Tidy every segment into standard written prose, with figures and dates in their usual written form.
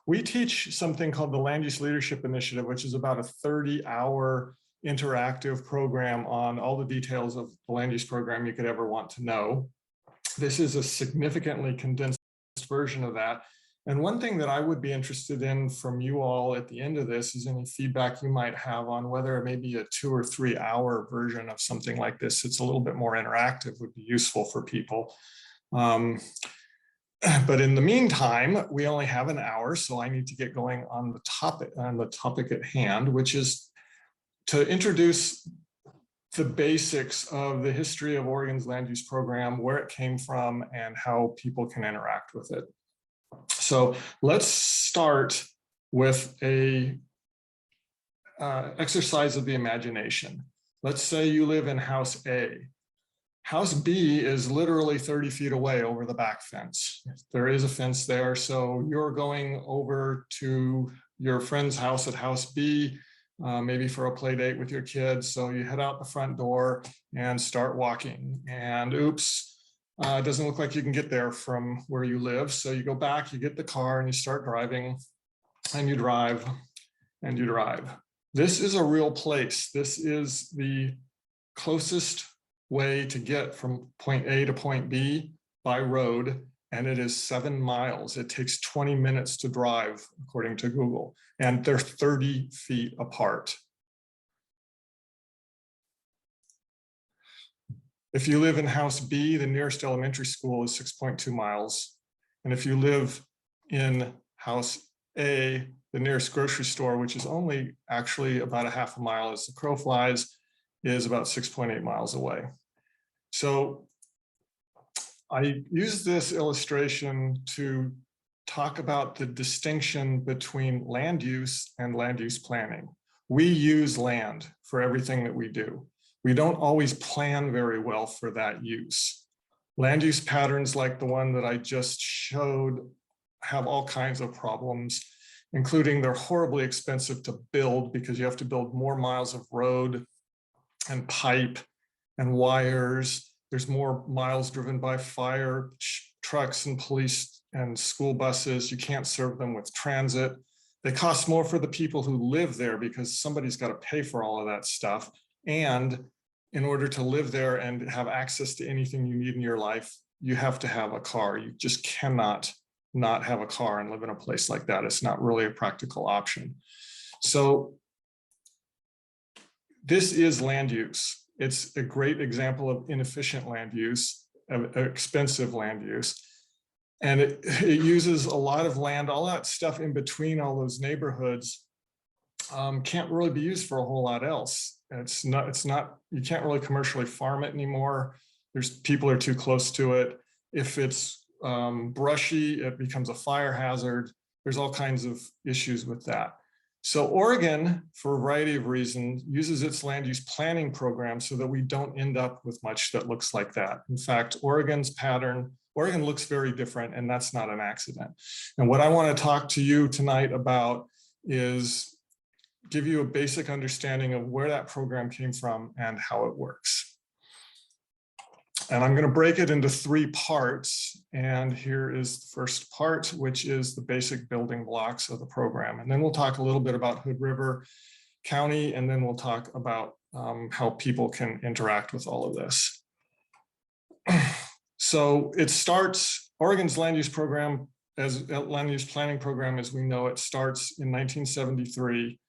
We teach something called the Land Use Leadership Initiative, which is about a 30-hour interactive program on all the details of the land use program you could ever want to know. This is a significantly condensed version of that. And one thing that I would be interested in from you all at the end of this is any feedback you might have on whether maybe a 2 or 3 hour version of something like this, it's a little bit more interactive, would be useful for people. But in the meantime, we only have an hour, so I need to get going on the topic at hand, which is to introduce the basics of the history of Oregon's land use program, where it came from, and how people can interact with it. So let's start with a exercise of the imagination. Let's say you live in house A. House B is literally 30 feet away over the back fence. There is a fence there, so you're going over to your friend's house at house B, maybe for a play date with your kids. So you head out the front door and start walking, and oops, it doesn't look like you can get there from where you live. So you go back, you get the car, and you start driving, and you drive, and you drive. This is a real place. This is the closest way to get from point A to point B by road, and it is 7 miles. It takes 20 minutes to drive, according to Google, and they're 30 feet apart. If you live in house B, the nearest elementary school is 6.2 miles. And if you live in house A, the nearest grocery store, which is only actually about a half a mile as the crow flies, is about 6.8 miles away. So I use this illustration to talk about the distinction between land use and land use planning. We use land for everything that we do. We don't always plan very well for that use. Land use patterns like the one that I just showed have all kinds of problems, including they're horribly expensive to build because you have to build more miles of road and pipe and wires. There's more miles driven by fire trucks and police and school buses. You can't serve them with transit. They cost more for the people who live there because somebody's got to pay for all of that stuff. And in order to live there and have access to anything you need in your life, you have to have a car. You just cannot not have a car and live in a place like that. It's not really a practical option. So this is land use. It's a great example of inefficient land use, of expensive land use. And it uses a lot of land, all that stuff in between all those neighborhoods can't really be used for a whole lot else. It's not, you can't really commercially farm it anymore. People are too close to it. If it's brushy, it becomes a fire hazard. There's all kinds of issues with that. So Oregon, for a variety of reasons, uses its land use planning program so that we don't end up with much that looks like that. In fact, Oregon's pattern, Oregon looks very different, and that's not an accident. And what I want to talk to you tonight about is give you a basic understanding of where that program came from and how it works. And I'm going to break it into 3 parts. And here is the first part, which is the basic building blocks of the program. And then we'll talk a little bit about Hood River County, and then we'll talk about how people can interact with all of this. So it starts, Oregon's land use program, as land use planning program as we know it, starts in 1973.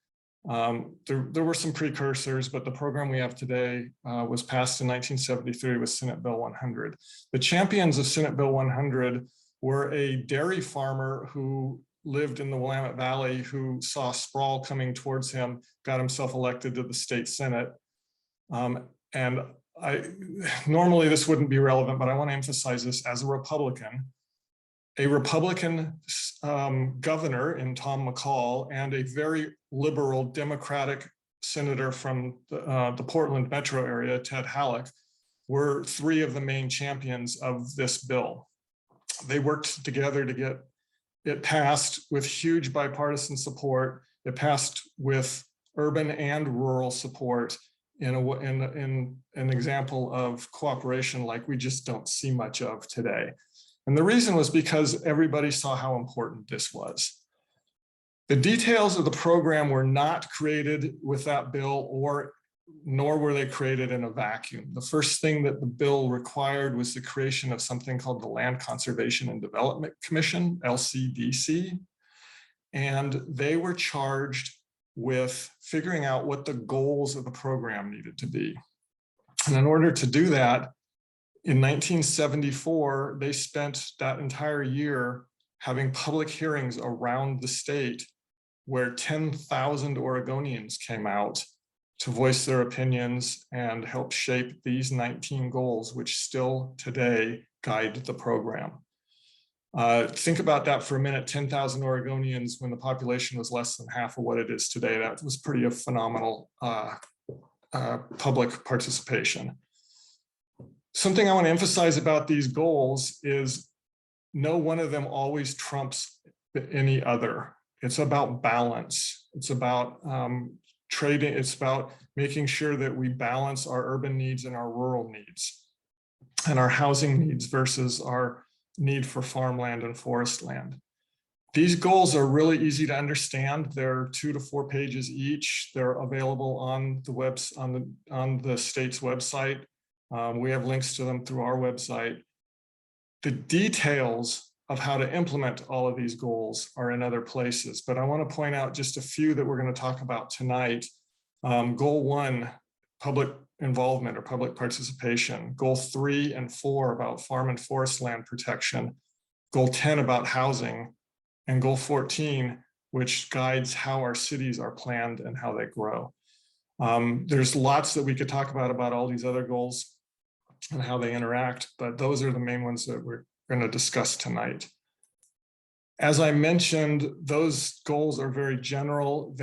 There were some precursors, but the program we have today was passed in 1973 with Senate Bill 100. The champions of Senate Bill 100 were a dairy farmer who lived in the Willamette Valley, who saw sprawl coming towards him, got himself elected to the state Senate. And normally this wouldn't be relevant, but I want to emphasize this as a Republican governor in Tom McCall and a very liberal Democratic senator from the Portland metro area, Ted Halleck, were 3 of the main champions of this bill. They worked together to get it passed with huge bipartisan support. It passed with urban and rural support in an example of cooperation like we just don't see much of today. And the reason was because everybody saw how important this was. The details of the program were not created with that bill, nor were they created in a vacuum. The first thing that the bill required was the creation of something called the Land Conservation and Development Commission, LCDC. And they were charged with figuring out what the goals of the program needed to be. And in order to do that, in 1974, they spent that entire year having public hearings around the state where 10,000 Oregonians came out to voice their opinions and help shape these 19 goals, which still today guide the program. Think about that for a minute. 10,000 Oregonians when the population was less than half of what it is today. That was pretty a phenomenal public participation. Something I want to emphasize about these goals is no one of them always trumps any other. It's about balance. It's about trading. It's about making sure that we balance our urban needs and our rural needs and our housing needs versus our need for farmland and forest land. These goals are really easy to understand. They're 2 to 4 pages each. They're available on the on the state's website. We have links to them through our website. The details of how to implement all of these goals are in other places, but I want to point out just a few that we're going to talk about tonight. Goal 1, public involvement or public participation. Goal 3 and 4 about farm and forest land protection. Goal 10 about housing, and Goal 14, which guides how our cities are planned and how they grow. There's lots that we could talk about all these other goals and how they interact, but those are the main ones that we're going to discuss tonight. As I mentioned, those goals are very general.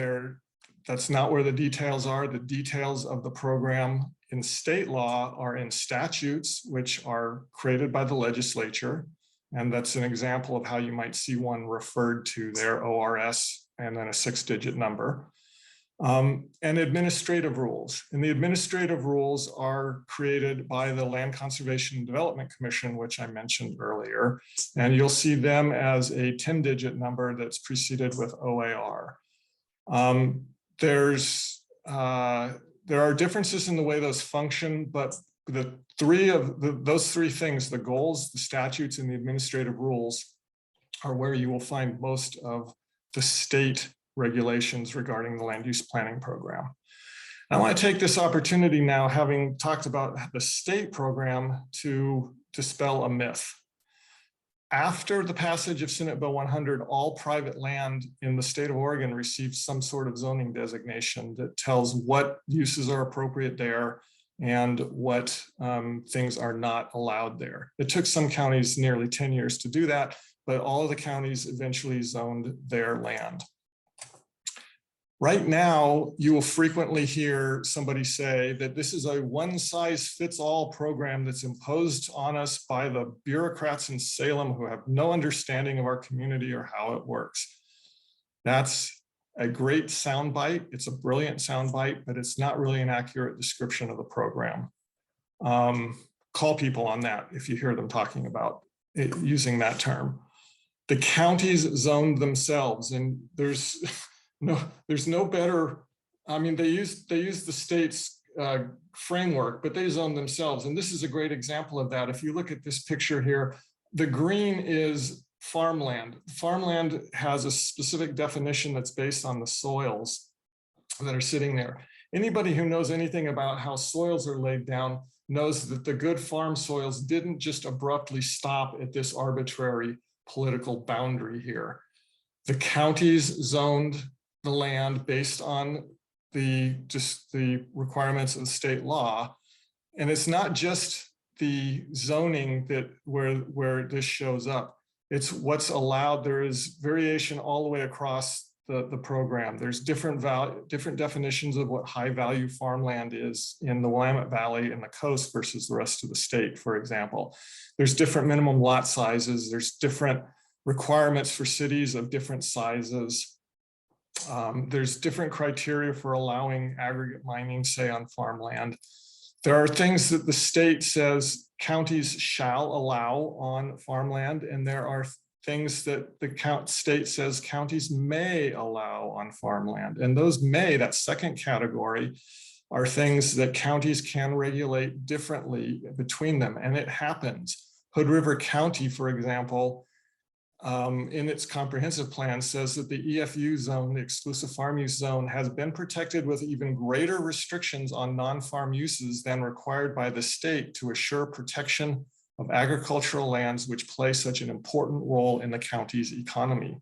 That's not where the details are. The details of the program in state law are in statutes, which are created by the legislature. And that's an example of how you might see one referred to their ORS and then a 6-digit number. And administrative rules. And the administrative rules are created by the Land Conservation and Development Commission, which I mentioned earlier. And you'll see them as a 10-digit number that's preceded with OAR. There are differences in the way those function, but those three things, the goals, the statutes, and the administrative rules, are where you will find most of the state regulations regarding the land use planning program. I want to take this opportunity now, having talked about the state program, to dispel a myth. After the passage of Senate Bill 100, all private land in the state of Oregon received some sort of zoning designation that tells what uses are appropriate there and what things are not allowed there. It took some counties nearly 10 years to do that, but all of the counties eventually zoned their land. Right now, you will frequently hear somebody say that this is a one-size-fits-all program that's imposed on us by the bureaucrats in Salem who have no understanding of our community or how it works. That's a great soundbite. It's a brilliant soundbite, but it's not really an accurate description of the program. Call people on that if you hear them talking about it, using that term. The counties zoned themselves, and there's no better. I mean, they use the state's framework, but they zone themselves. And this is a great example of that. If you look at this picture here, the green is farmland. Farmland has a specific definition that's based on the soils that are sitting there. Anybody who knows anything about how soils are laid down knows that the good farm soils didn't just abruptly stop at this arbitrary political boundary here. The counties zoned the land based on just the requirements of state law. And it's not just the zoning where this shows up. It's what's allowed. There is variation all the way across the program. There's different definitions of what high value farmland is in the Willamette Valley and the coast versus the rest of the state, for example. There's different minimum lot sizes. There's different requirements for cities of different sizes. There's different criteria for allowing aggregate mining, say, on farmland. There are things that the state says counties shall allow on farmland, and there are things that the state says counties may allow on farmland. And those may, that second category, are things that counties can regulate differently between them. And it happens. Hood River County, for example, in its comprehensive plan says that the EFU zone, the exclusive farm use zone, has been protected with even greater restrictions on non-farm uses than required by the state to assure protection of agricultural lands which play such an important role in the county's economy.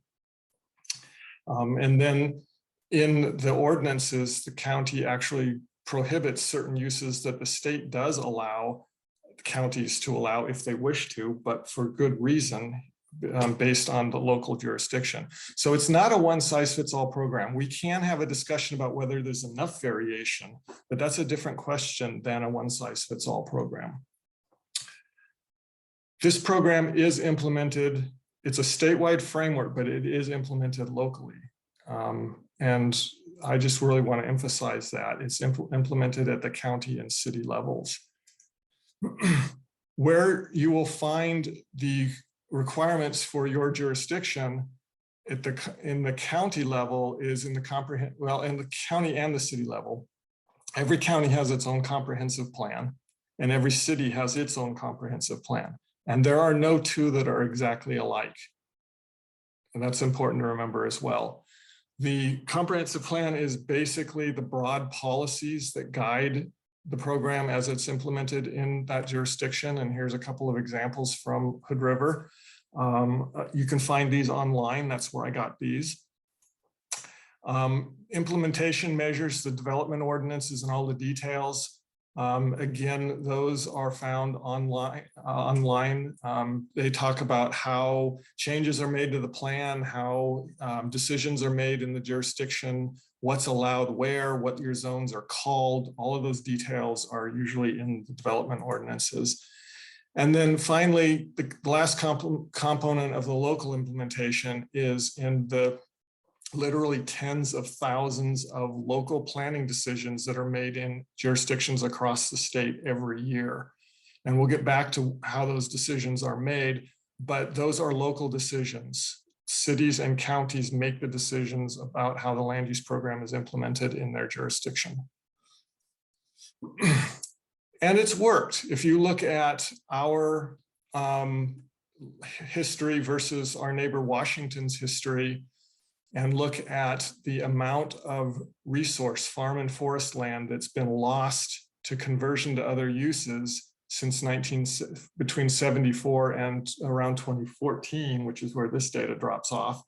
And then in the ordinances, the county actually prohibits certain uses that the state does allow counties to allow if they wish to, but for good reason, based on the local jurisdiction. So it's not a one-size-fits-all program. We can have a discussion about whether there's enough variation, but that's a different question than a one-size-fits-all program. This program is implemented, it's a statewide framework, but it is implemented locally. And I just really want to emphasize that it's implemented at the county and city levels. Where you will find the requirements for your jurisdiction in the county level is in the in the county and the city level. Every county has its own comprehensive plan, and every city has its own comprehensive plan. And there are no two that are exactly alike. And that's important to remember as well. The comprehensive plan is basically the broad policies that guide the program as it's implemented in that jurisdiction. And here's a couple of examples from Hood River. You can find these online. That's where I got these. Implementation measures, the development ordinances and all the details. Again, those are found online. They talk about how changes are made to the plan, how decisions are made in the jurisdiction, what's allowed where, what your zones are called. All of those details are usually in the development ordinances. And then finally, the last component of the local implementation is in the literally tens of thousands of local planning decisions that are made in jurisdictions across the state every year. And we'll get back to how those decisions are made, but those are local decisions. Cities and counties make the decisions about how the land use program is implemented in their jurisdiction. And it's worked. If you look at our history versus our neighbor Washington's history, and look at the amount of resource, farm and forest land that's been lost to conversion to other uses since between 74 and around 2014, which is where this data drops off.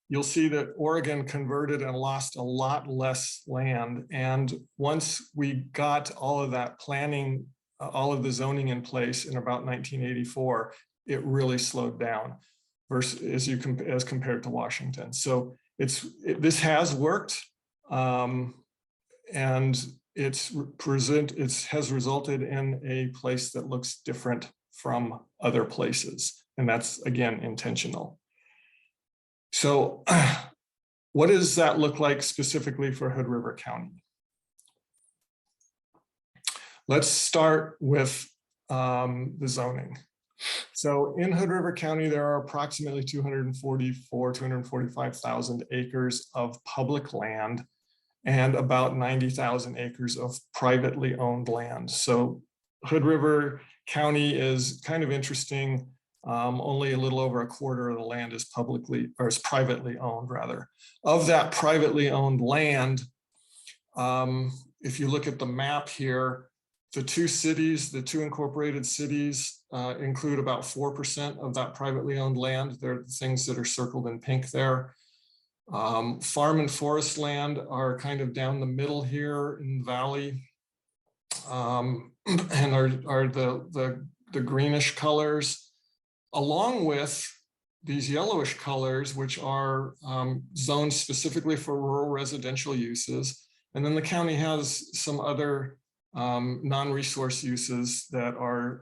You'll see that Oregon converted and lost a lot less land. And once we got all of that planning, all of the zoning in place in about 1984, it really slowed down versus as compared to Washington. So this has worked, and it has resulted in a place that looks different from other places, and that's again intentional. So what does that look like specifically for Hood River County? Let's start with the zoning. So in Hood River County, there are approximately 245,000 acres of public land and about 90,000 acres of privately owned land. So Hood River County is kind of interesting. Only a little over a quarter of the land is privately owned, rather. Of that privately owned land, if you look at the map here, the two incorporated cities include about 4% of that privately owned land. They're the things that are circled in pink there. Farm and forest land are kind of down the middle here in the valley, and are the greenish colors, along with these yellowish colors, which are zoned specifically for rural residential uses. And then the county has some other non-resource uses that are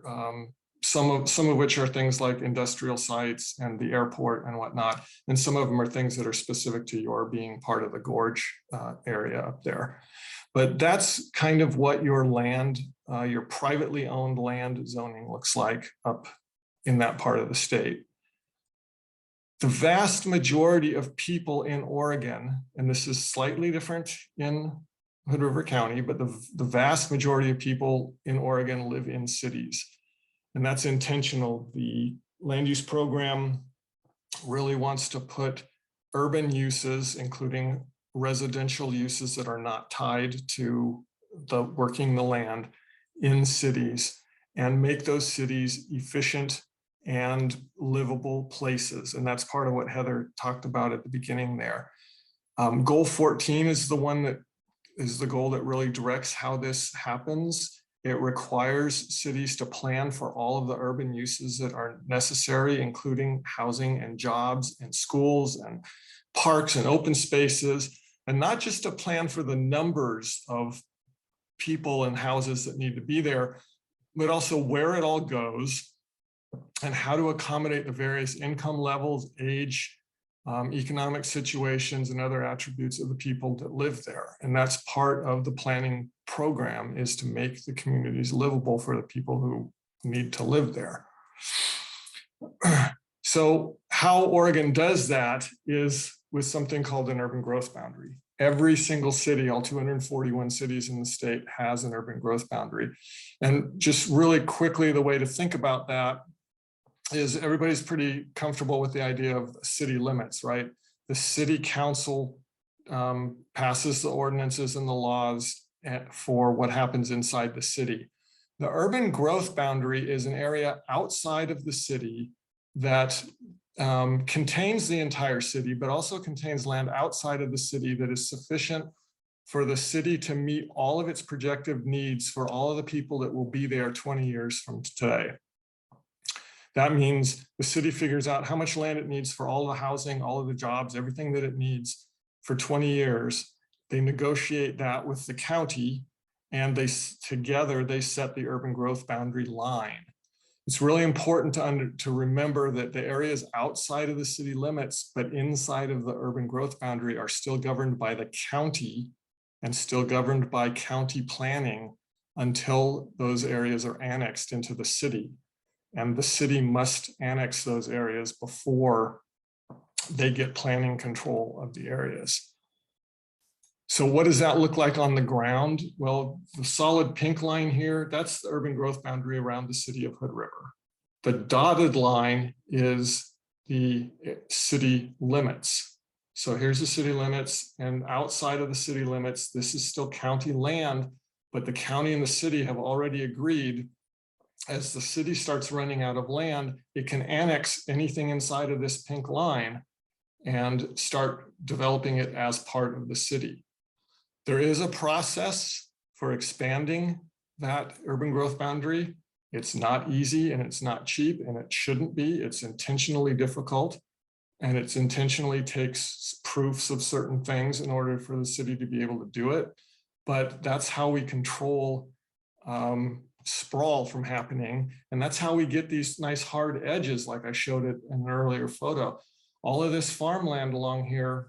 some of which are things like industrial sites and the airport and whatnot. And some of them are things that are specific to your being part of the gorge area up there. But that's kind of what your land, your privately owned land zoning looks like up in that part of the state. The vast majority of people in Oregon, and this is slightly different in Hood River County, but the vast majority of people in Oregon live in cities. And that's intentional. The land use program really wants to put urban uses, including residential uses that are not tied to working the land, in cities, and make those cities efficient and livable places. And that's part of what Heather talked about at the beginning there. Goal 14 is the one that is the goal that really directs how this happens. It requires cities to plan for all of the urban uses that are necessary, including housing and jobs and schools and parks and open spaces, and not just to plan for the numbers of people and houses that need to be there, but also where it all goes and how to accommodate the various income levels, age, economic situations, and other attributes of the people that live there. And that's part of the planning program, is to make the communities livable for the people who need to live there. So how Oregon does that is with something called an urban growth boundary. Every single city, all 241 cities in the state, has an urban growth boundary. And just really quickly, the way to think about that is everybody's pretty comfortable with the idea of city limits, right? The city council passes the ordinances and the laws for what happens inside the city. The urban growth boundary is an area outside of the city that contains the entire city, but also contains land outside of the city that is sufficient for the city to meet all of its projected needs for all of the people that will be there 20 years from today. That means the city figures out how much land it needs for all the housing, all of the jobs, everything that it needs for 20 years. They negotiate that with the county, and together they set the urban growth boundary line. It's really important to remember that the areas outside of the city limits, but inside of the urban growth boundary, are still governed by the county and still governed by county planning until those areas are annexed into the city. And the city must annex those areas before they get planning control of the areas. So what does that look like on the ground? Well, the solid pink line here, that's the urban growth boundary around the city of Hood River. The dotted line is the city limits. So here's the city limits, and outside of the city limits, this is still county land, but the county and the city have already agreed, as the city starts running out of land, it can annex anything inside of this pink line and start developing it as part of the city. There is a process for expanding that urban growth boundary. It's not easy, and it's not cheap, and it shouldn't be. It's intentionally difficult, and it intentionally takes proofs of certain things in order for the city to be able to do it. But that's how we control sprawl from happening. And that's how we get these nice hard edges, like I showed it in an earlier photo. All of this farmland along here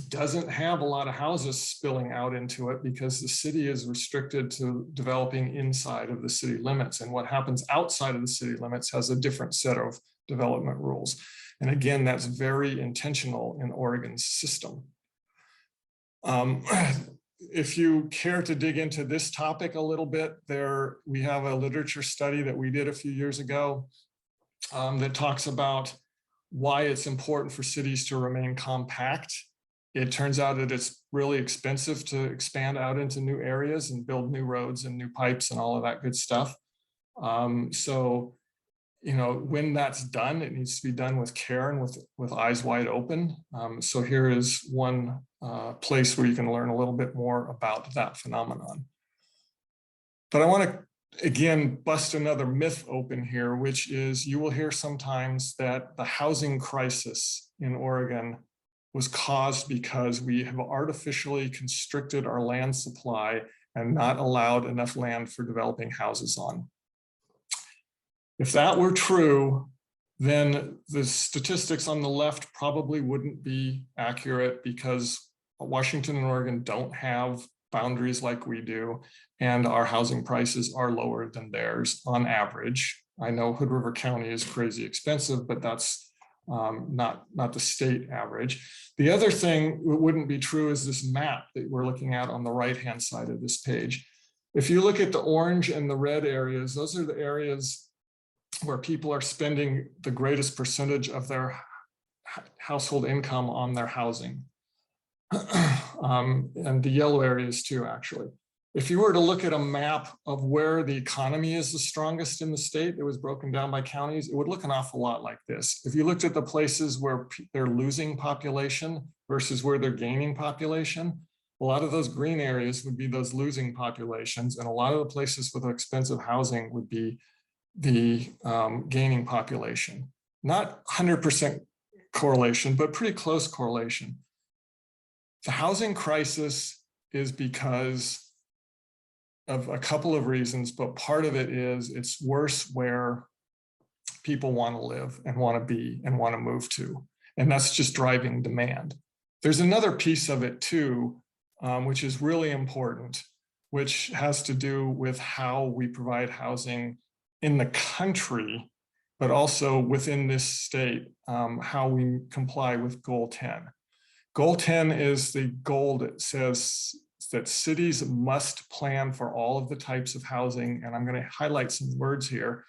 doesn't have a lot of houses spilling out into it because the city is restricted to developing inside of the city limits. And what happens outside of the city limits has a different set of development rules. And again, that's very intentional in Oregon's system. If you care to dig into this topic a little bit, we have a literature study that we did a few years ago that talks about why it's important for cities to remain compact. It turns out that it's really expensive to expand out into new areas and build new roads and new pipes and all of that good stuff. So, you know, when that's done, it needs to be done with care and with eyes wide open. So here is one place where you can learn a little bit more about that phenomenon. But I want to, again, bust another myth open here, which is you will hear sometimes that the housing crisis in Oregon was caused because we have artificially constricted our land supply and not allowed enough land for developing houses on. If that were true, then the statistics on the left probably wouldn't be accurate, because Washington and Oregon don't have boundaries like we do, and our housing prices are lower than theirs on average. I know Hood River County is crazy expensive, but that's not the state average. The other thing that wouldn't be true is this map that we're looking at on the right-hand side of this page. If you look at the orange and the red areas, those are the areas where people are spending the greatest percentage of their household income on their housing. And the yellow areas too, actually. If you were to look at a map of where the economy is the strongest in the state, it was broken down by counties, it would look an awful lot like this. If you looked at the places where they're losing population versus where they're gaining population, a lot of those green areas would be those losing populations, and a lot of the places with expensive housing would be the gaining population. Not 100% correlation, but pretty close correlation. The housing crisis is because of a couple of reasons, but part of it is it's worse where people want to live and want to be and want to move to. And that's just driving demand. There's another piece of it too, which is really important, which has to do with how we provide housing in the country, but also within this state, how we comply with Goal 10. Goal 10 is the goal that says that cities must plan for all of the types of housing, and I'm going to highlight some words here.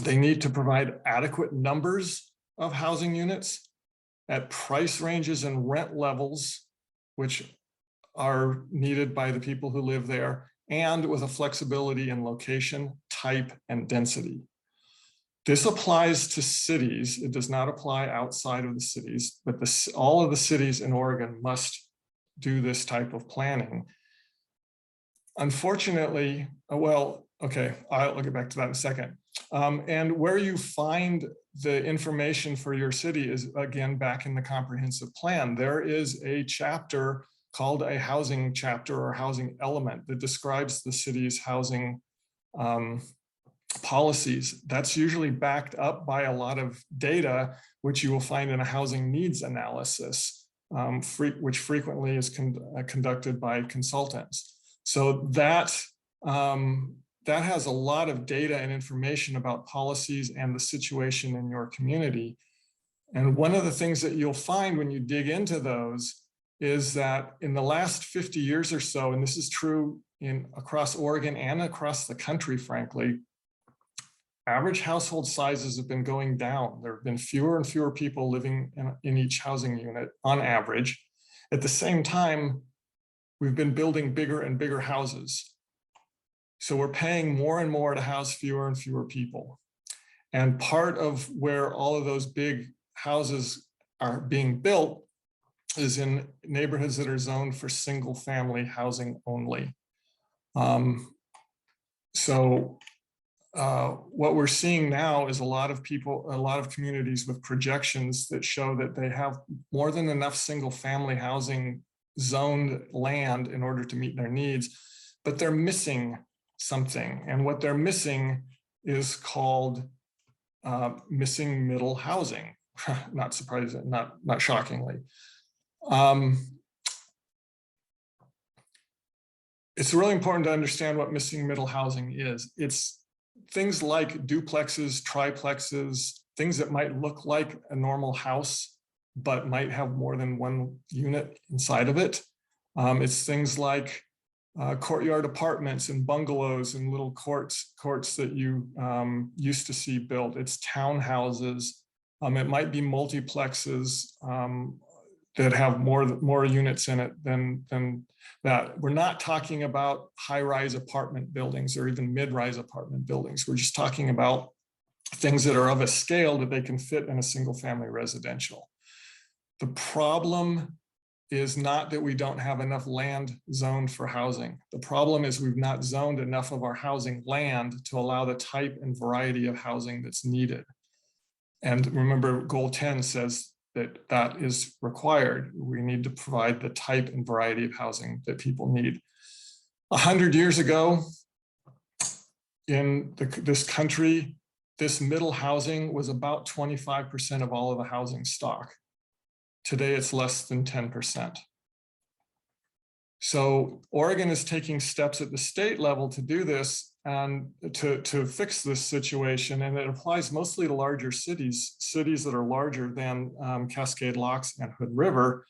They need to provide adequate numbers of housing units at price ranges and rent levels, which are needed by the people who live there, and with a flexibility in location, type, and density. This applies to cities. It does not apply outside of the cities, but all of the cities in Oregon must do this type of planning. Unfortunately, well, okay, I'll get back to that in a second. And where you find the information for your city is, again, back in the comprehensive plan. There is a chapter called a housing chapter or housing element that describes the city's housing policies. That's usually backed up by a lot of data, which you will find in a housing needs analysis, which frequently is conducted by consultants. So that has a lot of data and information about policies and the situation in your community. And one of the things that you'll find when you dig into those is that in the last 50 years or so, and this is true across Oregon and across the country, frankly, average household sizes have been going down. There have been fewer and fewer people living in each housing unit on average. At the same time, we've been building bigger and bigger houses. So we're paying more and more to house fewer and fewer people. And part of where all of those big houses are being built is in neighborhoods that are zoned for single family housing only. What we're seeing now is a lot of communities with projections that show that they have more than enough single family housing zoned land in order to meet their needs, but they're missing something. And what they're missing is called missing middle housing. Not surprising, not shockingly. It's really important to understand what missing middle housing is. It's things like duplexes, triplexes, things that might look like a normal house, but might have more than one unit inside of it. It's things like courtyard apartments and bungalows and little courts that you used to see built. It's townhouses. It might be multiplexes that have more units in it than that. We're not talking about high-rise apartment buildings or even mid-rise apartment buildings. We're just talking about things that are of a scale that they can fit in a single-family residential. The problem is not that we don't have enough land zoned for housing. The problem is we've not zoned enough of our housing land to allow the type and variety of housing that's needed. And remember, Goal 10 says that is required. We need to provide the type and variety of housing that people need. 100 years ago, in this country, this middle housing was about 25% of all of the housing stock. Today, it's less than 10%. So Oregon is taking steps at the state level to do this and to fix this situation. And it applies mostly to larger cities that are larger than Cascade Locks and Hood River.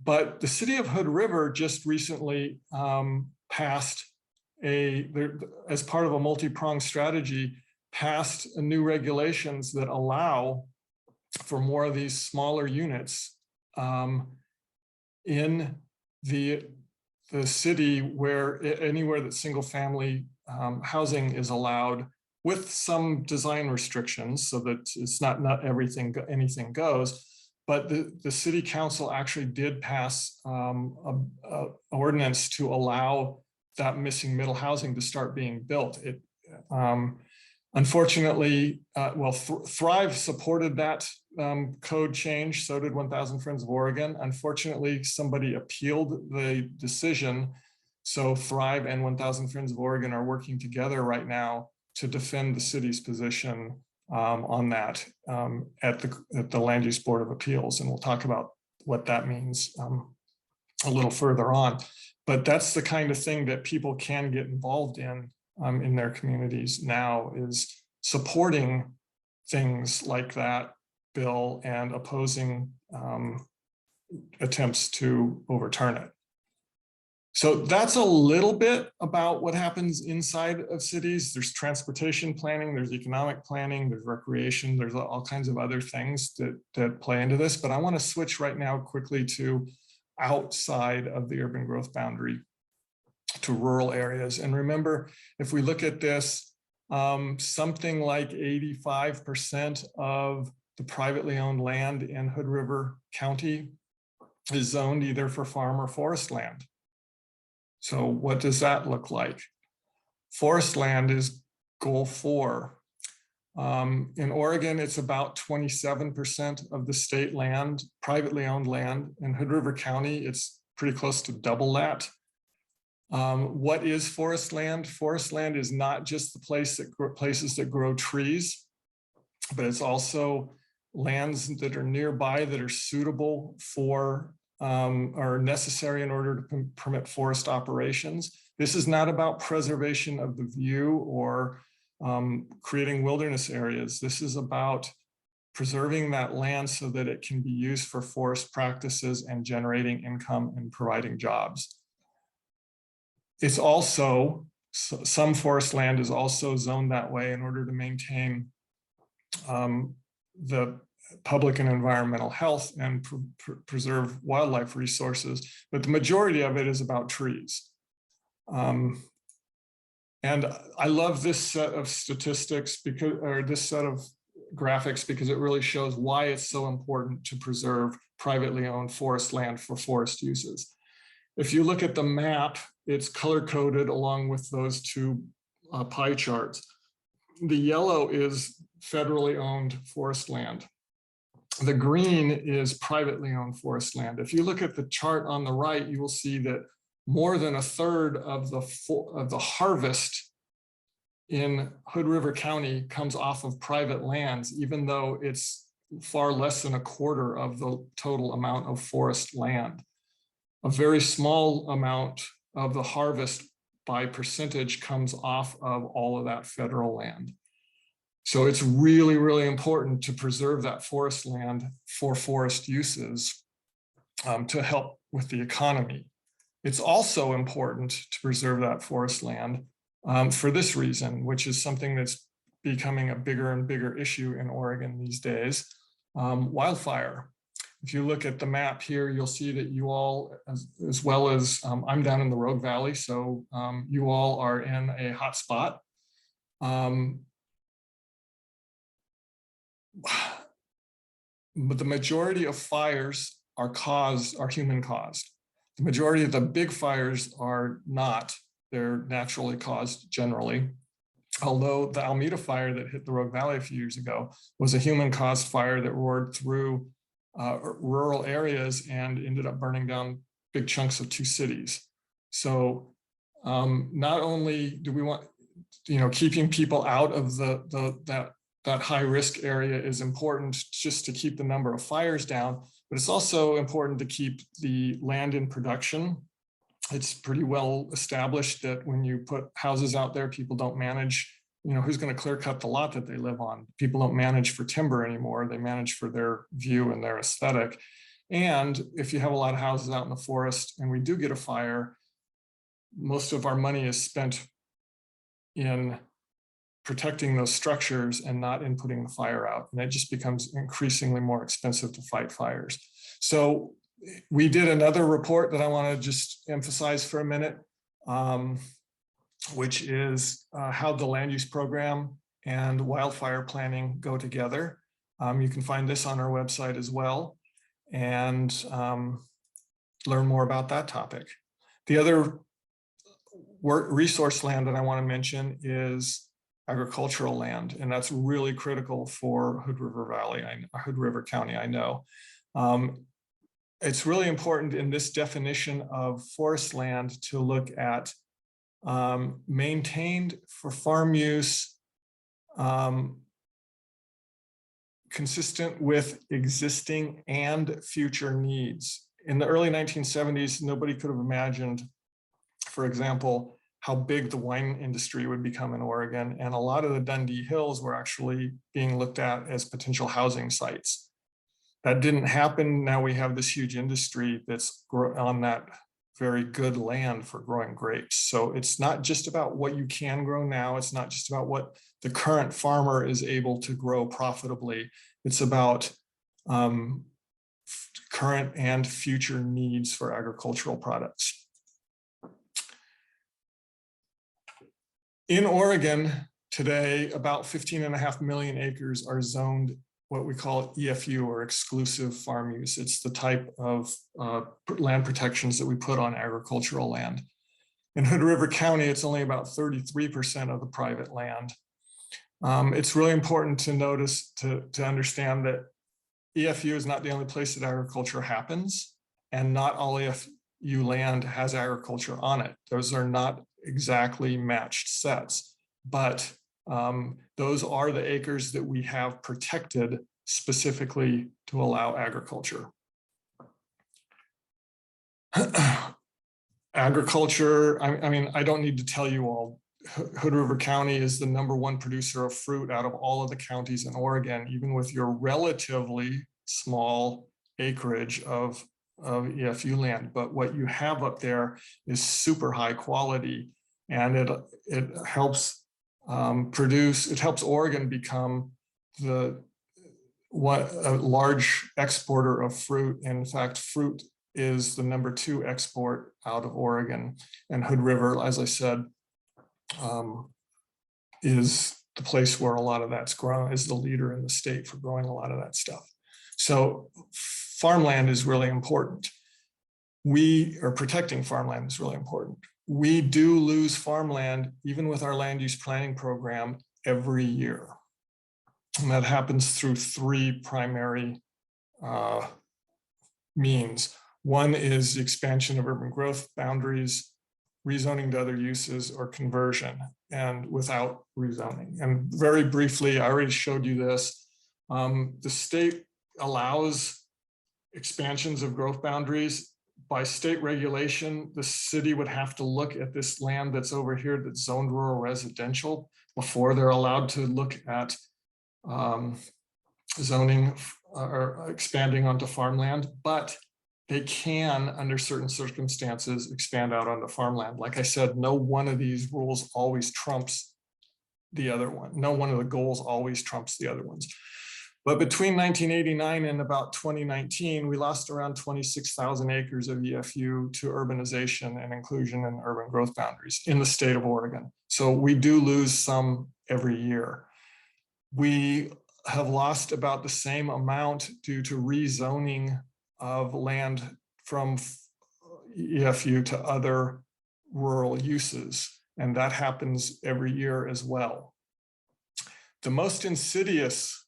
But the city of Hood River just recently passed as part of a multi-pronged strategy, passed new regulations that allow for more of these smaller units in the city, where anywhere that single family housing is allowed, with some design restrictions so that it's not anything goes. But the city council actually did pass an ordinance to allow that missing middle housing to start being built. Unfortunately, Thrive supported that code change. So did 1000 Friends of Oregon. Unfortunately, somebody appealed the decision. So Thrive and 1000 Friends of Oregon are working together right now to defend the city's position on that at the Land Use Board of Appeals. And we'll talk about what that means a little further on. But that's the kind of thing that people can get involved in their communities now, is supporting things like that bill and opposing attempts to overturn it. So that's a little bit about what happens inside of cities. There's transportation planning, there's economic planning, there's recreation, there's all kinds of other things that play into this. But I want to switch right now quickly to outside of the urban growth boundary, to rural areas. And remember, if we look at this, something like 85% of the privately owned land in Hood River County is zoned either for farm or forest land. So what does that look like? Forest land is goal 4. In Oregon, it's about 27% of the state land, privately owned land. In Hood River County, it's pretty close to double that. What is forest land? Forest land is not just the places that grow trees, but it's also lands that are nearby that are suitable for are necessary in order to permit forest operations. This is not about preservation of the view or creating wilderness areas. This is about preserving that land so that it can be used for forest practices and generating income and providing jobs. It's also, some forest land is also zoned that way in order to maintain the public and environmental health and preserve wildlife resources, but the majority of it is about trees. And I love this set of statistics or this set of graphics, because it really shows why it's so important to preserve privately owned forest land for forest uses. If you look at the map, it's color-coded along with those two pie charts. The yellow is federally owned forest land. The green is privately owned forest land. If you look at the chart on the right, you will see that more than a third of the harvest in Hood River County comes off of private lands, even though it's far less than a quarter of the total amount of forest land. A very small amount of the harvest by percentage comes off of all of that federal land. So it's really, really important to preserve that forest land for forest uses to help with the economy. It's also important to preserve that forest land for this reason, which is something that's becoming a bigger and bigger issue in Oregon these days, wildfire. If you look at the map here, you'll see that you all, as well as I'm down in the Rogue Valley, so you all are in a hot spot. But the majority of fires are human caused. The majority of the big fires are not. They're naturally caused generally. Although the Alameda fire that hit the Rogue Valley a few years ago was a human caused fire that roared through rural areas and ended up burning down big chunks of 2 cities. So not only do we want, keeping people out of that high risk area is important just to keep the number of fires down, but it's also important to keep the land in production It's pretty well established that when you put houses out there, people don't manage, who's going to clear cut the lot that they live on? People don't manage for timber anymore. They manage for their view and their aesthetic. And if you have a lot of houses out in the forest and we do get a fire, most of our money is spent in protecting those structures and not in putting the fire out. And it just becomes increasingly more expensive to fight fires. So we did another report that I want to just emphasize for a minute, which is how the land use program and wildfire planning go together. You can find this on our website as well and learn more about that topic. The other resource land that I want to mention is agricultural land, and that's really critical for Hood River County, I know. It's really important in this definition of forest land to look at maintained for farm use, consistent with existing and future needs. In the early 1970s, nobody could have imagined, for example, how big the wine industry would become in Oregon. And a lot of the Dundee Hills were actually being looked at as potential housing sites. That didn't happen. Now we have this huge industry that's on that very good land for growing grapes. So it's not just about what you can grow now. It's not just about what the current farmer is able to grow profitably. It's about current and future needs for agricultural products. In Oregon today, about 15.5 million acres are zoned what we call EFU, or exclusive farm use. It's the type of land protections that we put on agricultural land. In Hood River County, it's only about 33% of the private land. It's really important to notice, to understand that EFU is not the only place that agriculture happens, and not all EFU land has agriculture on it. Those are not exactly matched sets, but those are the acres that we have protected specifically to allow agriculture. Agriculture, I mean, I don't need to tell you all, Hood River County is the #1 producer of fruit out of all of the counties in Oregon, even with your relatively small acreage of EFU land. But what you have up there is super high quality, and it helps it helps Oregon become a large exporter of fruit. In fact, fruit is the #2 export out of Oregon, and Hood River, as I said, is the place where a lot of that's grown, is the leader in the state for growing a lot of that stuff. So farmland is really important. Protecting farmland is really important. We do lose farmland, even with our land use planning program, every year. And that happens through 3 primary means. One is the expansion of urban growth boundaries, rezoning to other uses, or conversion, and without rezoning. And very briefly, I already showed you this. The state allows expansions of growth boundaries. By state regulation, the city would have to look at this land that's over here that's zoned rural residential before they're allowed to look at zoning or expanding onto farmland. But they can, under certain circumstances, expand out onto farmland. Like I said, no one of these rules always trumps the other one. No one of the goals always trumps the other ones. But between 1989 and about 2019, we lost around 26,000 acres of EFU to urbanization and inclusion in urban growth boundaries in the state of Oregon. So we do lose some every year. We have lost about the same amount due to rezoning of land from EFU to other rural uses, and that happens every year as well. The most insidious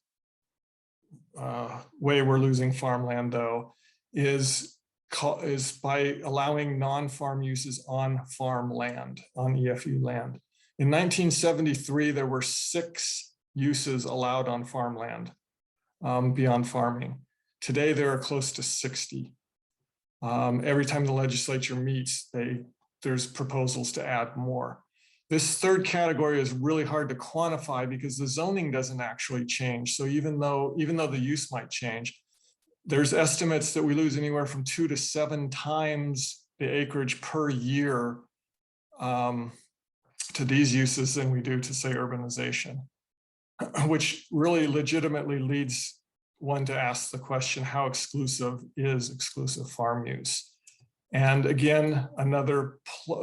way we're losing farmland, though, is by allowing non-farm uses on farm land, on EFU land. In 1973, there were 6 uses allowed on farmland beyond farming. Today, there are close to 60. Every time the legislature meets, there's proposals to add more. This third category is really hard to quantify because the zoning doesn't actually change. So even though the use might change, there's estimates that we lose anywhere from 2 to 7 times the acreage per year to these uses than we do to, say, urbanization, which really legitimately leads one to ask the question, how exclusive is exclusive farm use? And again, another, there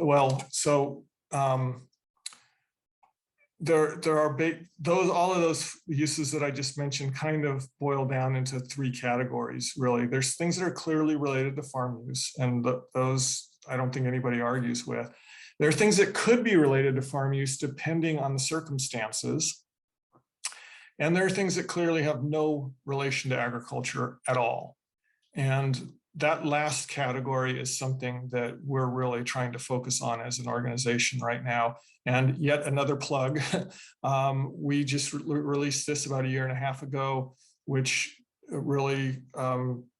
are all of those uses that I just mentioned kind of boil down into 3 categories, really. There's things that are clearly related to farm use, and those I don't think anybody argues with. There are things that could be related to farm use depending on the circumstances. And there are things that clearly have no relation to agriculture at all. And that last category is something that we're really trying to focus on as an organization right now. And yet another plug, we just released this about 1.5 years ago, which really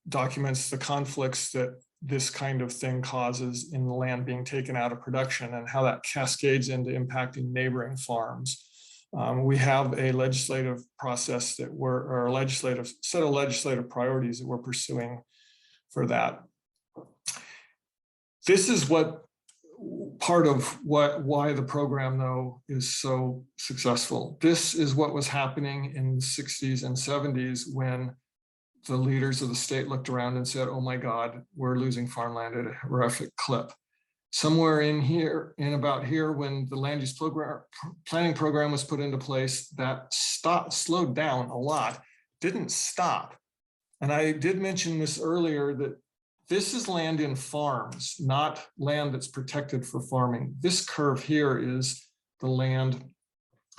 documents the conflicts that this kind of thing causes in the land being taken out of production and how that cascades into impacting neighboring farms. We have a legislative process that or a set of legislative priorities that we're pursuing for that. This is part of why the program, though, is so successful. This is what was happening in the 60s and 70s when the leaders of the state looked around and said, oh my God, we're losing farmland at a horrific clip. Somewhere in about here, when the land use planning program was put into place, that slowed down a lot, didn't stop. And I did mention this earlier, that this is land in farms, not land that's protected for farming. This curve here is the land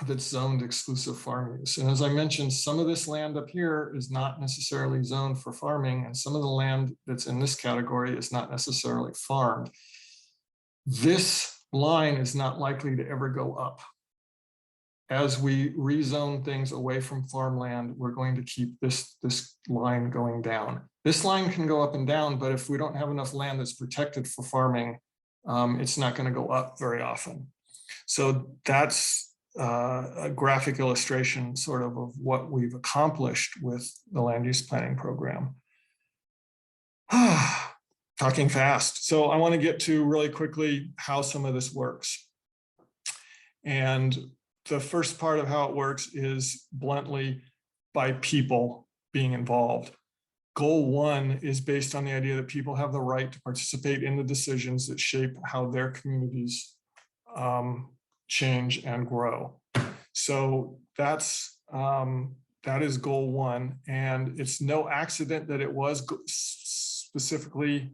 that's zoned exclusive farm use. And as I mentioned, some of this land up here is not necessarily zoned for farming, and some of the land that's in this category is not necessarily farmed. This line is not likely to ever go up. As we rezone things away from farmland, we're going to keep this line going down. This line can go up and down, but if we don't have enough land that's protected for farming, it's not going to go up very often. So that's a graphic illustration sort of what we've accomplished with the land use planning program. Talking fast. So I want to get to really quickly how some of this works. And the first part of how it works is bluntly by people being involved. Goal 1 is based on the idea that people have the right to participate in the decisions that shape how their communities change and grow. So that is goal 1, and it's no accident that it was specifically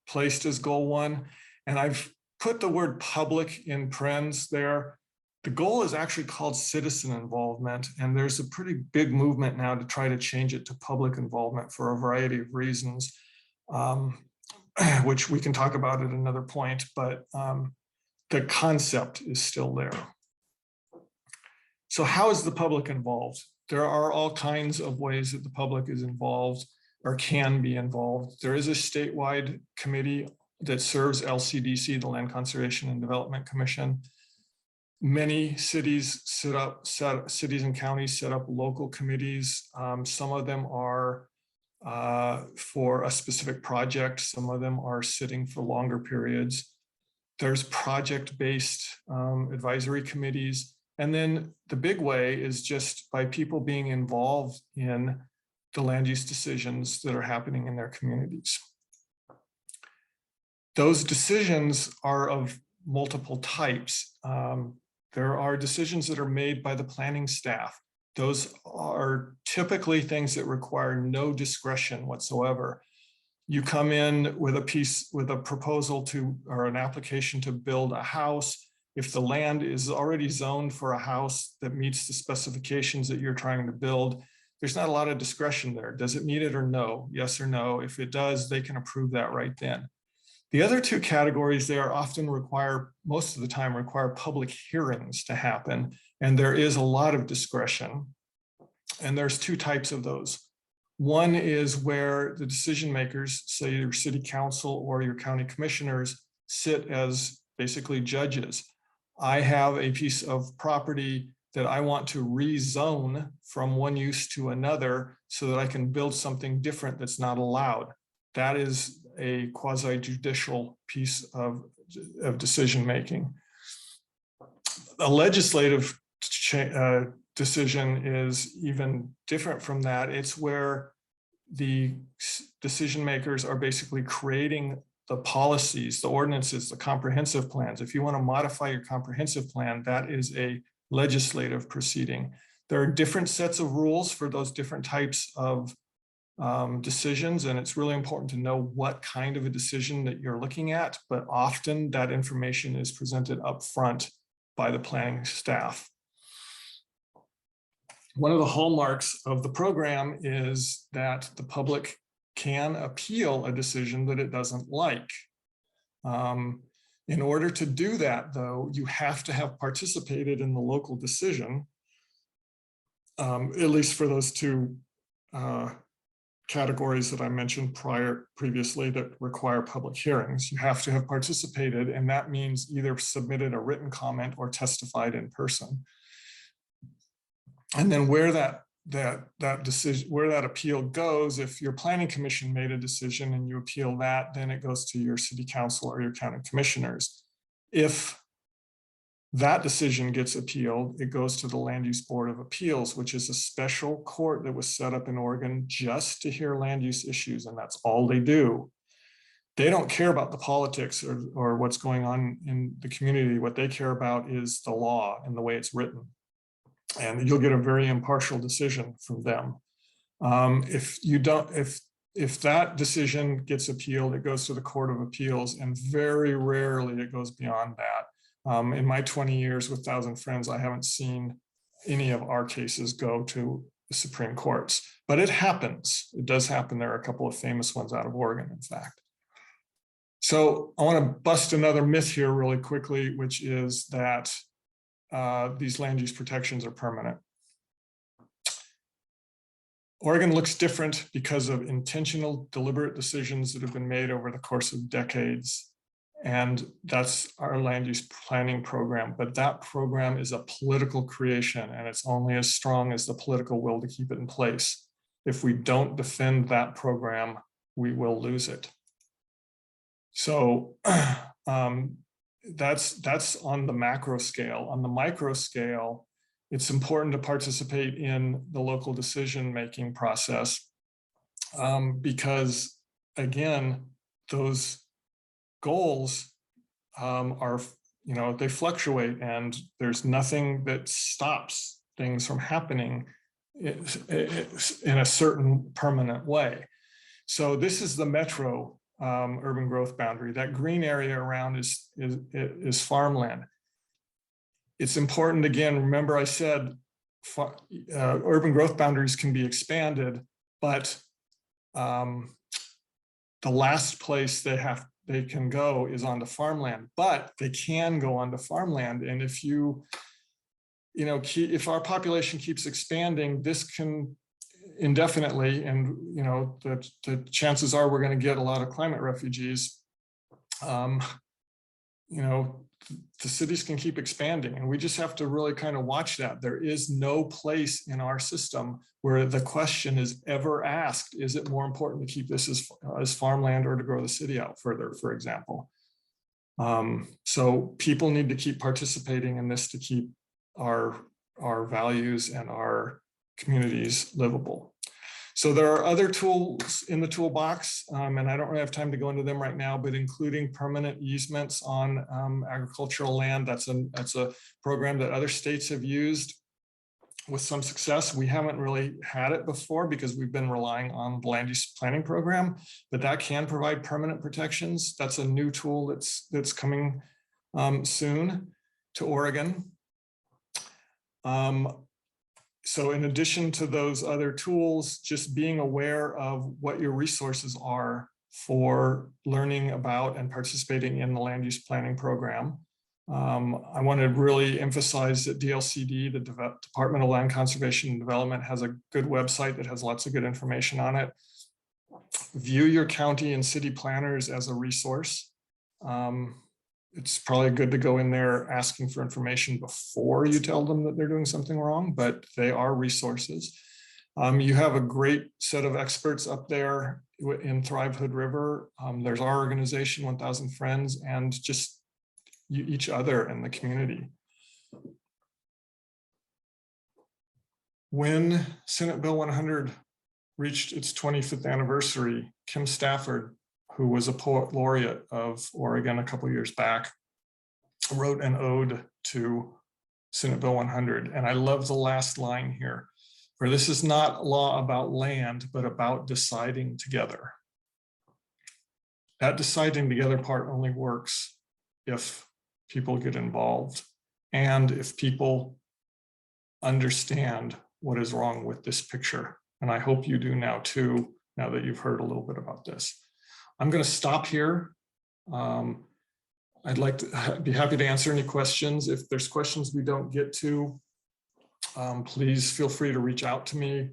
placed as goal 1. And I've put the word public in parentheses there. The goal is actually called citizen involvement, and there's a pretty big movement now to try to change it to public involvement for a variety of reasons, which we can talk about at another point, but the concept is still there. So how is the public involved? There are all kinds of ways that the public is involved or can be involved. There is a statewide committee that serves LCDC, the Land Conservation and Development Commission. Many cities cities and counties set up local committees. Some of them are for a specific project. Some of them are sitting for longer periods. There's project-based advisory committees. And then the big way is just by people being involved in the land use decisions that are happening in their communities. Those decisions are of multiple types. There are decisions that are made by the planning staff. Those are typically things that require no discretion whatsoever. You come in with a proposal or an application to build a house. If the land is already zoned for a house that meets the specifications that you're trying to build, there's not a lot of discretion there. Does it meet it or no? Yes or no? If it does, they can approve that right then. The other 2 categories, they are often most of the time require public hearings to happen. And there is a lot of discretion. And there's 2 types of those. One is where the decision makers, say your city council or your county commissioners, sit as basically judges. I have a piece of property that I want to rezone from one use to another so that I can build something different that's not allowed. That is a quasi-judicial piece of decision making. A legislative decision is even different from that. It's where the decision makers are basically creating the policies, the ordinances, the comprehensive plans. If you want to modify your comprehensive plan, that is a legislative proceeding. There are different sets of rules for those different types of decisions, and it's really important to know what kind of a decision that you're looking at, but often that information is presented up front by the planning staff. One of the hallmarks of the program is that the public can appeal a decision that it doesn't like. In order to do that, though, you have to have participated in the local decision, at least for those two categories that I mentioned previously that require public hearings. You have to have participated, and that means either submitted a written comment or testified in person. And then where that decision, where that appeal goes, if your planning commission made a decision and you appeal that, then it goes to your city council or your county commissioners. If that decision gets appealed, it goes to the Land Use Board of Appeals, which is a special court that was set up in Oregon just to hear land use issues, and that's all they do. They don't care about the politics or what's going on in the community. What they care about is the law and the way it's written. And you'll get a very impartial decision from them. If that decision gets appealed, it goes to the Court of Appeals, and very rarely it goes beyond that. In my 20 years with Thousand Friends, I haven't seen any of our cases go to the Supreme Courts, but it happens. It does happen. There are a couple of famous ones out of Oregon, in fact. So I want to bust another myth here really quickly, which is that these land use protections are permanent. Oregon looks different because of intentional, deliberate decisions that have been made over the course of decades. And that's our land use planning program. But that program is a political creation, and it's only as strong as the political will to keep it in place. If we don't defend that program, we will lose it. So that's on the macro scale. On the micro scale, it's important to participate in the local decision-making process because, again, those goals are, they fluctuate, and there's nothing that stops things from happening in a certain permanent way. So this is the metro urban growth boundary. That green area around is farmland. It's important, again, remember I said urban growth boundaries can be expanded, but the last place they can go is onto farmland, but they can go onto farmland. And if if our population keeps expanding, this can indefinitely, and the chances are we're going to get a lot of climate refugees. The cities can keep expanding, and we just have to really kind of watch that. There is no place in our system where the question is ever asked, is it more important to keep this as farmland or to grow the city out further, for example? So people need to keep participating in this to keep our values and our communities livable. So there are other tools in the toolbox, and I don't really have time to go into them right now, but including permanent easements on agricultural land. That's a program that other states have used with some success. We haven't really had it before because we've been relying on the land use planning program, but that can provide permanent protections. That's a new tool that's coming soon to Oregon. So in addition to those other tools, just being aware of what your resources are for learning about and participating in the land use planning program. I want to really emphasize that DLCD, the Department of Land Conservation and Development, has a good website that has lots of good information on it. View your county and city planners as a resource. It's probably good to go in there asking for information before you tell them that they're doing something wrong, but they are resources. You have a great set of experts up there in Thrive Hood River. There's our organization, 1000 Friends, and just each other in the community. When Senate Bill 100 reached its 25th anniversary, Kim Stafford, who was a poet laureate of Oregon a couple years back, wrote an ode to Senate Bill 100. And I love the last line here, for this is not law about land, but about deciding together. That deciding together part only works if people get involved and if people understand what is wrong with this picture. And I hope you do now too, now that you've heard a little bit about this. I'm going to stop here. I'd like to be happy to answer any questions. If there's questions we don't get to, please feel free to reach out to me,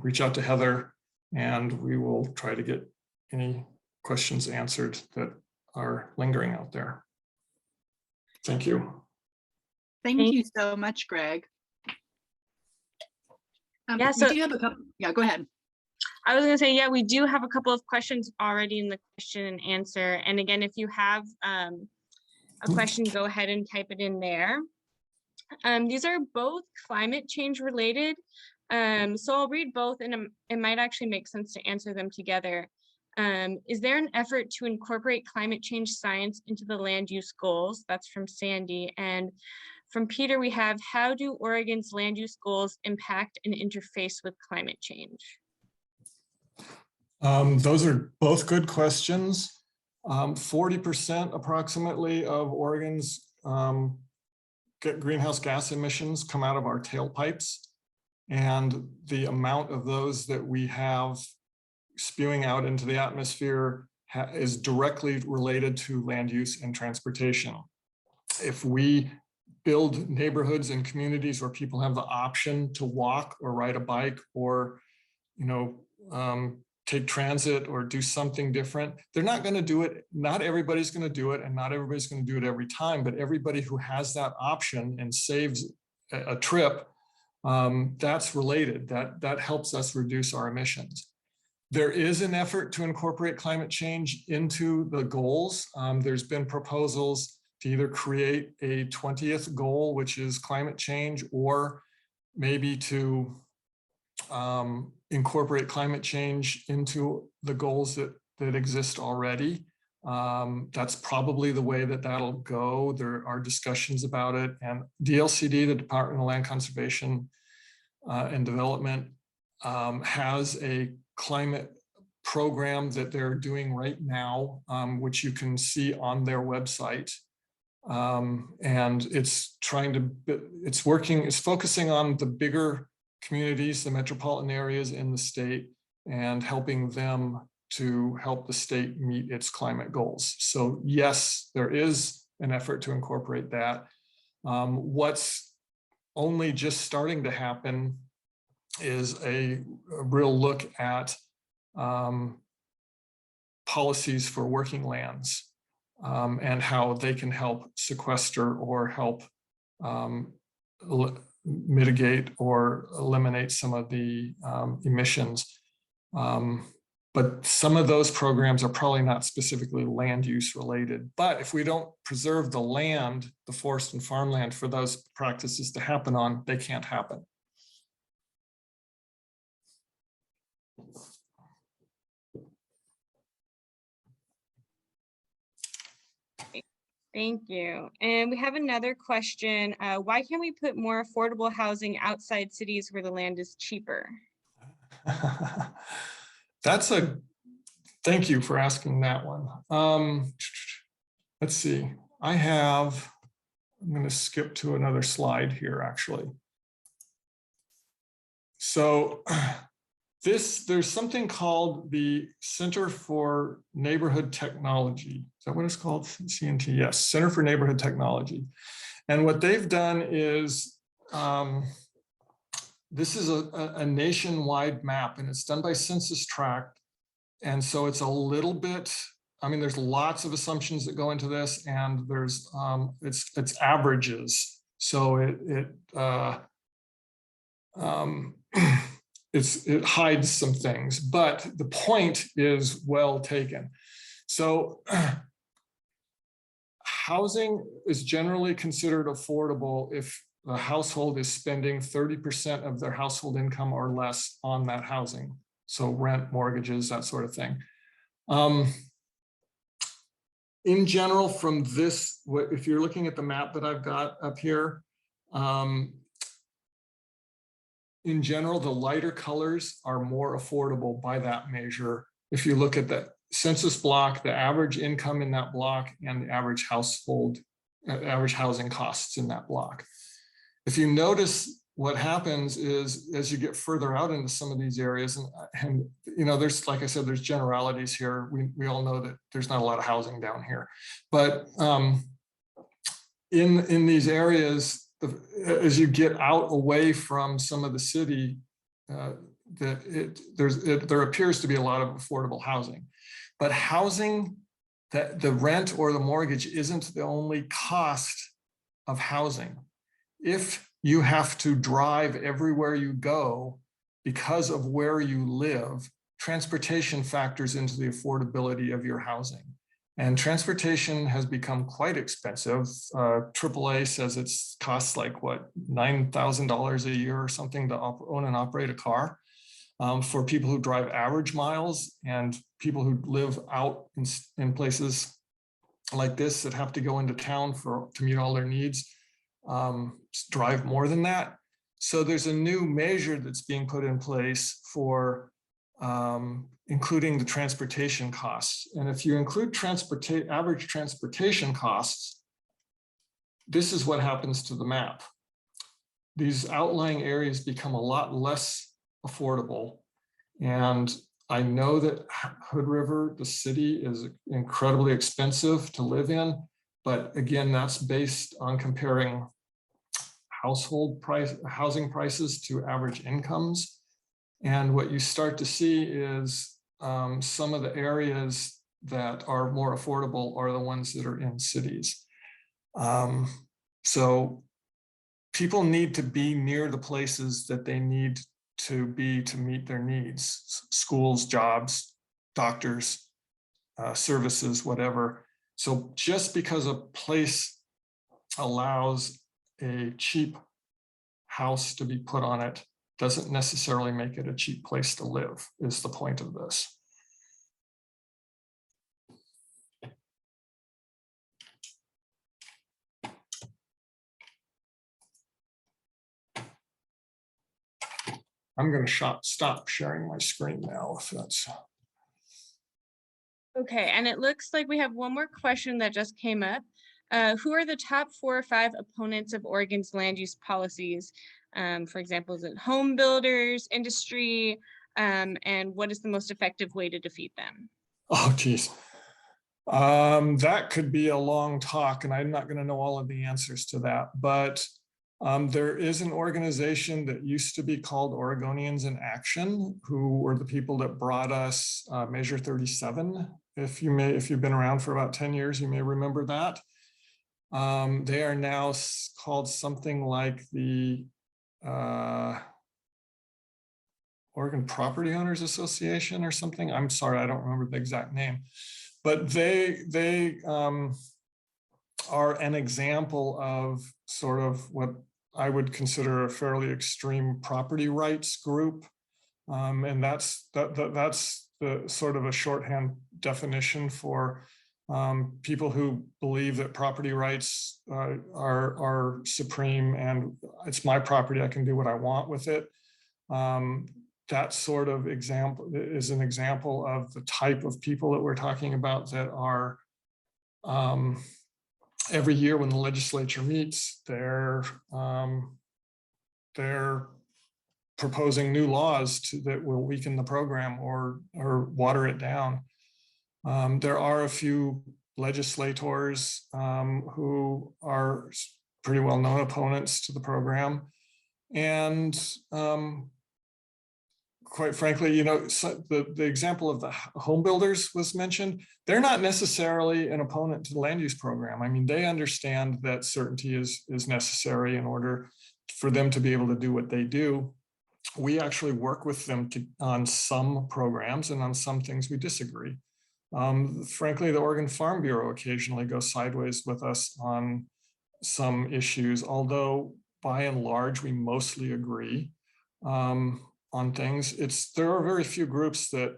reach out to Heather, and we will try to get any questions answered that are lingering out there. Thank you. Thank you so much, Greg. Yeah, so we do have a couple. Yeah, go ahead. I was going to say, yeah, we do have a couple of questions already in the question and answer. And again, if you have a question, go ahead and type it in there. These are both climate change related. So I'll read both and it might actually make sense to answer them together. Is there an effort to incorporate climate change science into the land use goals? That's from Sandy. And from Peter, we have, how do Oregon's land use goals impact and interface with climate change? Those are both good questions. 40% approximately of Oregon's greenhouse gas emissions come out of our tailpipes. And the amount of those that we have spewing out into the atmosphere is directly related to land use and transportation. If we build neighborhoods and communities where people have the option to walk or ride a bike or, take transit or do something different, they're not going to do it. Not everybody's going to do it, and not everybody's going to do it every time, but everybody who has that option and saves a trip, that's related. That helps us reduce our emissions. There is an effort to incorporate climate change into the goals. There's been proposals to either create a 20th goal, which is climate change, or maybe to incorporate climate change into the goals that exist already. That's probably the way that'll go. There are discussions about it, and DLCD, the Department of Land Conservation and Development, has a climate program that they're doing right now, which you can see on their website. And it's focusing on the bigger communities, the metropolitan areas in the state, and helping them to help the state meet its climate goals. So yes, there is an effort to incorporate that. What's only just starting to happen is a real look at policies for working lands and how they can help sequester or help mitigate or eliminate some of the emissions. But some of those programs are probably not specifically land use related. But if we don't preserve the land, the forest and farmland for those practices to happen on, they can't happen. Thank you. And we have another question. Why can't we put more affordable housing outside cities where the land is cheaper? Thank you for asking that one. Let's see. I'm going to skip to another slide here, actually. So there's something called the Center for Neighborhood Technology. Is that what it's called? CNT, yes, Center for Neighborhood Technology. And what they've done is, this is a nationwide map, and it's done by census tract. And so it's a little bit, I mean, there's lots of assumptions that go into this, and there's it's averages. So it hides some things, but the point is well taken. So housing is generally considered affordable if the household is spending 30% of their household income or less on that housing. So rent, mortgages, that sort of thing. In general, from this, if you're looking at the map that I've got up here, in general, the lighter colors are more affordable by that measure. If you look at the census block, the average income in that block, and the average household, average housing costs in that block. If you notice, what happens is as you get further out into some of these areas, and you know, there's, like I said, there's generalities here. We all know that there's not a lot of housing down here, but in these areas, as you get out away from some of the city, there appears to be a lot of affordable housing, but housing, that the rent or the mortgage isn't the only cost of housing. If you have to drive everywhere you go because of where you live, transportation factors into the affordability of your housing. And transportation has become quite expensive. AAA says it costs like what, $9,000 a year or something to own and operate a car. For people who drive average miles and people who live out in places like this that have to go into town to meet all their needs, drive more than that. So there's a new measure that's being put in place for including the transportation costs. And if you include average transportation costs, this is what happens to the map. These outlying areas become a lot less affordable. And I know that Hood River, the city, is incredibly expensive to live in. But again, that's based on comparing housing prices to average incomes. And what you start to see is some of the areas that are more affordable are the ones that are in cities. So people need to be near the places that they need to be to meet their needs: schools, jobs, doctors, services, whatever. So just because a place allows a cheap house to be put on it doesn't necessarily make it a cheap place to live, is the point of this. I'm going to stop sharing my screen now, if that's... Okay, and it looks like we have one more question that just came up. Who are the top 4 or 5 opponents of Oregon's land use policies? For example, is it home builders, industry, and what is the most effective way to defeat them? Oh, geez. That could be a long talk, and I'm not going to know all of the answers to that. But there is an organization that used to be called Oregonians in Action, who were the people that brought us Measure 37. If you've been around for about 10 years, you may remember that. They are now called something like the Oregon Property Owners Association or something. I'm sorry, I don't remember the exact name, but they are an example of sort of what I would consider a fairly extreme property rights group, and that's the sort of a shorthand definition for people who believe that property rights are supreme and it's my property, I can do what I want with it. That sort of example is an example of the type of people that we're talking about that are every year when the legislature meets, they're proposing new laws that will weaken the program or water it down. There are a few legislators who are pretty well-known opponents to the program. And quite frankly, you know, so the example of the home builders was mentioned. They're not necessarily an opponent to the land use program. I mean, they understand that certainty is necessary in order for them to be able to do what they do. We actually work with them on some programs, and on some things we disagree. Frankly, the Oregon Farm Bureau occasionally goes sideways with us on some issues, although by and large, we mostly agree on things. There are very few groups that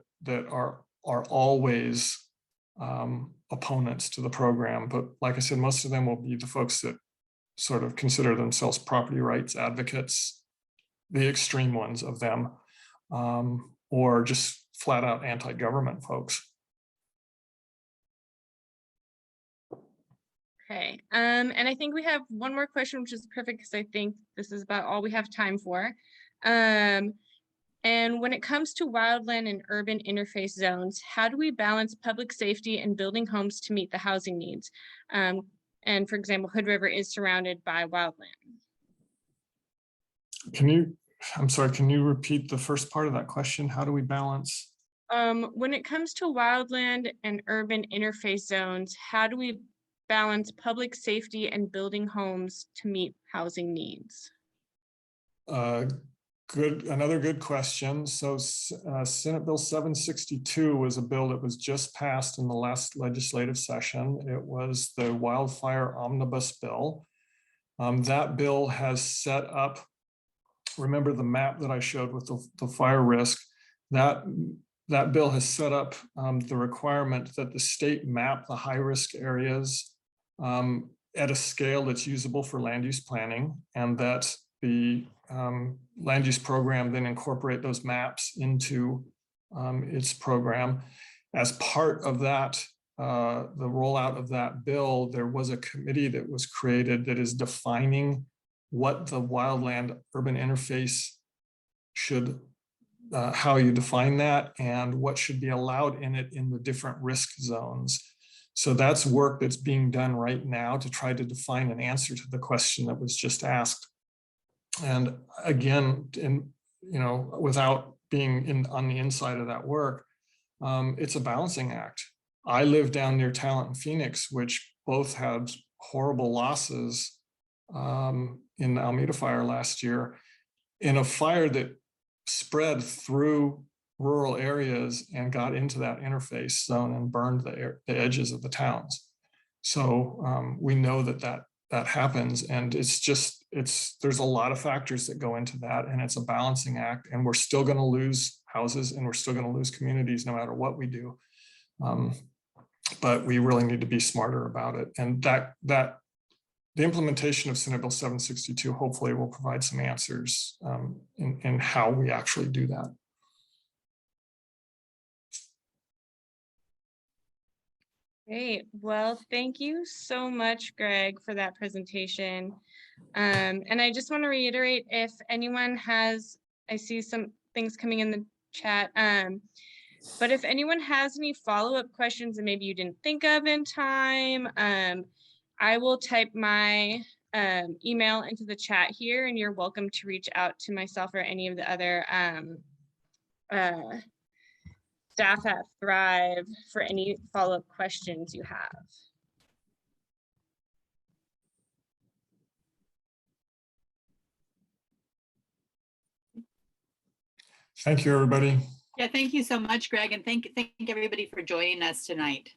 are always opponents to the program, but like I said, most of them will be the folks that sort of consider themselves property rights advocates, the extreme ones of them, or just flat out anti-government folks. Okay, and I think we have one more question, which is perfect because I think this is about all we have time for. And when it comes to wildland and urban interface zones, how do we balance public safety and building homes to meet the housing needs? And for example, Hood River is surrounded by wildland. I'm sorry, can you repeat the first part of that question? How do we balance? When it comes to wildland and urban interface zones, how do we balance public safety and building homes to meet housing needs? Another good question. So Senate Bill 762 was a bill that was just passed in the last legislative session. It was the Wildfire Omnibus Bill. That bill has set up, remember the map that I showed with the fire risk, that bill has set up the requirement that the state map the high-risk areas at a scale that's usable for land use planning, and that the land use program then incorporate those maps into its program. As part of that, the rollout of that bill, there was a committee that was created that is defining what the wildland urban interface should, how you define that, and what should be allowed in it in the different risk zones. So that's work that's being done right now to try to define an answer to the question that was just asked. And again, without being on the inside of that work, it's a balancing act. I live down near Talent and Phoenix, which both had horrible losses in the Alameda fire last year, in a fire that spread through rural areas and got into that interface zone and burned the edges of the towns. So we know that happens, and there's a lot of factors that go into that, and it's a balancing act, and we're still going to lose houses and we're still going to lose communities no matter what we do. But we really need to be smarter about it, and the implementation of Senate Bill 762 hopefully will provide some answers in how we actually do that. Great. Well, thank you so much, Greg, for that presentation. And I just want to reiterate, if anyone has, I see some things coming in the chat, but if anyone has any follow-up questions that maybe you didn't think of in time, I will type my email into the chat here, and you're welcome to reach out to myself or any of the other staff at Thrive for any follow-up questions you have. Thank you, everybody. Yeah, thank you so much, Greg, and thank everybody for joining us tonight.